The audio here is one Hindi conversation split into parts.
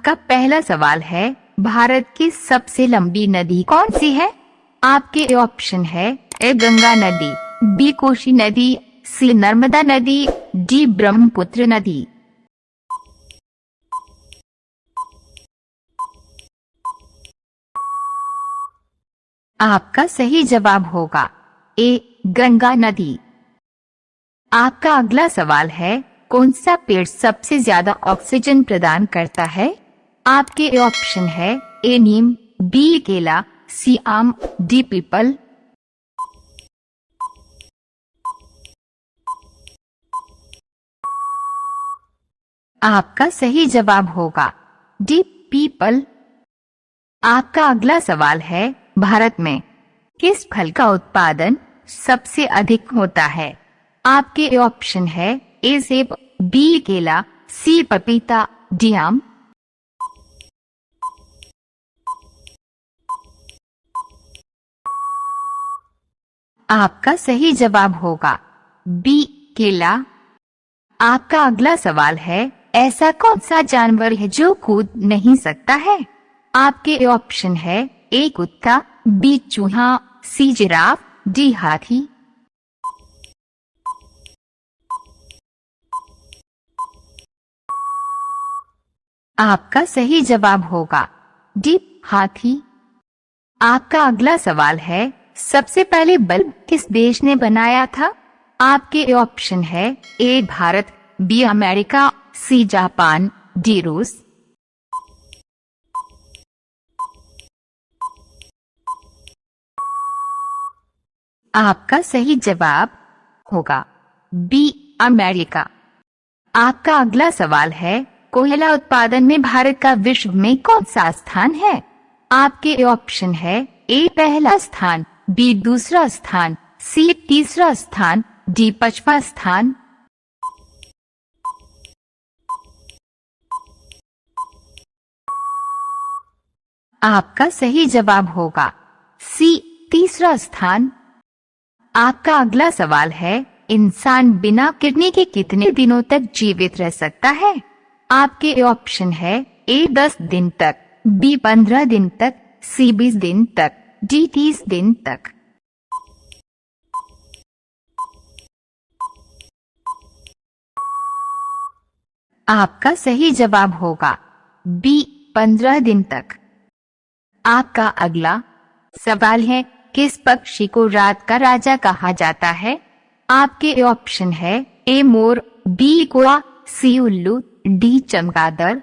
आपका पहला सवाल है, भारत की सबसे लंबी नदी कौन सी है? आपके ऑप्शन है ए गंगा नदी, बी कोसी नदी, सी नर्मदा नदी, डी ब्रह्मपुत्र नदी। आपका सही जवाब होगा ए गंगा नदी। आपका अगला सवाल है, कौन सा पेड़ सबसे ज्यादा ऑक्सीजन प्रदान करता है? आपके ऑप्शन है ए नीम, बी केला, सी आम, डी पीपल। आपका सही जवाब होगा डी पीपल। आपका अगला सवाल है, भारत में किस फल का उत्पादन सबसे अधिक होता है? आपके ऑप्शन है ए सेब, बी केला, सी पपीता, डी आम। आपका सही जवाब होगा बी केला। आपका अगला सवाल है, ऐसा कौन सा जानवर है जो कूद नहीं सकता है? आपके ऑप्शन है ए कुत्ता, बी चूहा, सी जिराफ, डी हाथी। आपका सही जवाब होगा डी हाथी। आपका अगला सवाल है, सबसे पहले बल्ब किस देश ने बनाया था? आपके ऑप्शन है A Bharat, B America, C Japan, D रूस। आपका सही जवाब होगा बी अमेरिका। आपका अगला सवाल है, कोयला उत्पादन में भारत का विश्व में कौन सा स्थान है? आपके ऑप्शन है ए पहला स्थान, बी दूसरा स्थान, सी तीसरा स्थान, डी पांचवा स्थान। आपका सही जवाब होगा सी तीसरा स्थान। आपका अगला सवाल है, इंसान बिना किडनी के कितने दिनों तक जीवित रह सकता है? आपके ऑप्शन है ए 10 दिन तक, बी 15 दिन तक, सी 20 दिन तक, डी 30 दिन तक। आपका सही जवाब होगा बी 15 दिन तक। आपका अगला सवाल है, किस पक्षी को रात का राजा कहा जाता है? आपके ऑप्शन है ए मोर, बी कौवा, सी उल्लू, डी चमगादड़।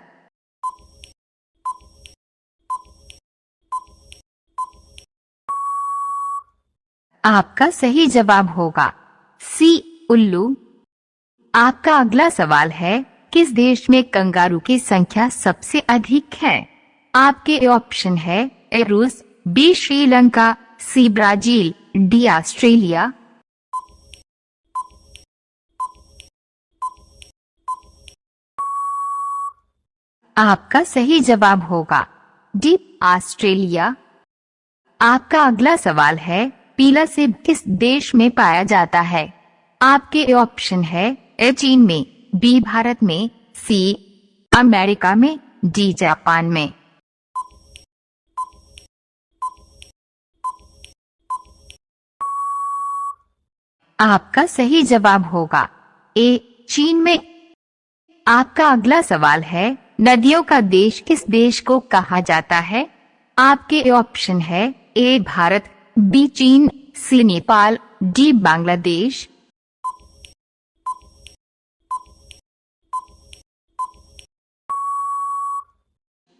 आपका सही जवाब होगा सी उल्लू। आपका अगला सवाल है, किस देश में कंगारू की संख्या सबसे अधिक है? आपके ऑप्शन है ए रूस, B Sri Lanka, C Brazil, D Australia. आपका सही जवाब होगा डी ऑस्ट्रेलिया। आपका अगला सवाल है, पीला सेब किस देश में पाया जाता है? आपके ऑप्शन है ए चीन में, बी भारत में, सी अमेरिका में, डी जापान में। आपका सही जवाब होगा ए चीन में। आपका अगला सवाल है, नदियों का देश किस देश को कहा जाता है? आपके ऑप्शन है ए भारत, बी चीन, सी नेपाल, डी बांग्लादेश।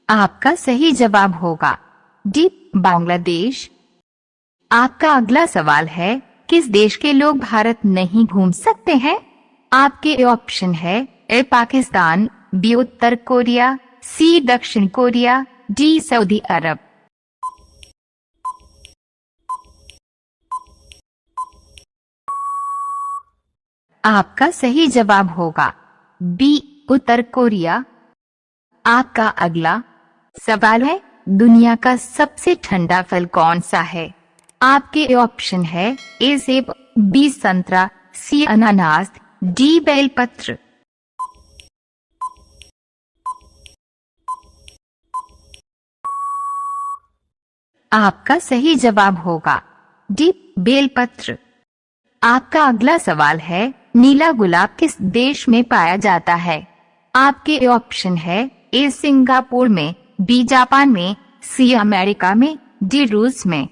आपका सही जवाब होगा डी बांग्लादेश। आपका अगला सवाल है, किस देश के लोग भारत नहीं घूम सकते हैं? आपके ऑप्शन है ए पाकिस्तान, बी उत्तर कोरिया, सी दक्षिण कोरिया, डी सऊदी अरब। आपका सही जवाब होगा बी उत्तर कोरिया। आपका अगला सवाल है, दुनिया का सबसे ठंडा फल कौन सा है? आपके ऑप्शन है ए सेब, बी संतरा, सी अनानास, डी बेलपत्र। आपका सही जवाब होगा डी, बेलपत्र। आपका अगला सवाल है, नीला गुलाब किस देश में पाया जाता है? आपके ऑप्शन है, ए सिंगापुर में, बी जापान में, सी अमेरिका में, डी रूस में।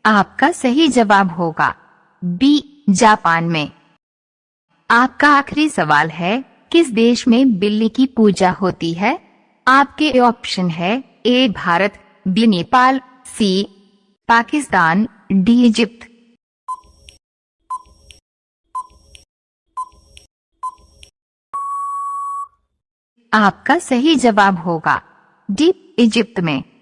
आपका सही जवाब होगा बी, जापान में। आपका आखिरी सवाल है, किस देश में बिल्ली की पूजा होती है? आपके ऑप्शन है, A Bharat, B Nepal, C Pakistan, D Egypt. आपका सही जवाब होगा डी, इजिप्ट में।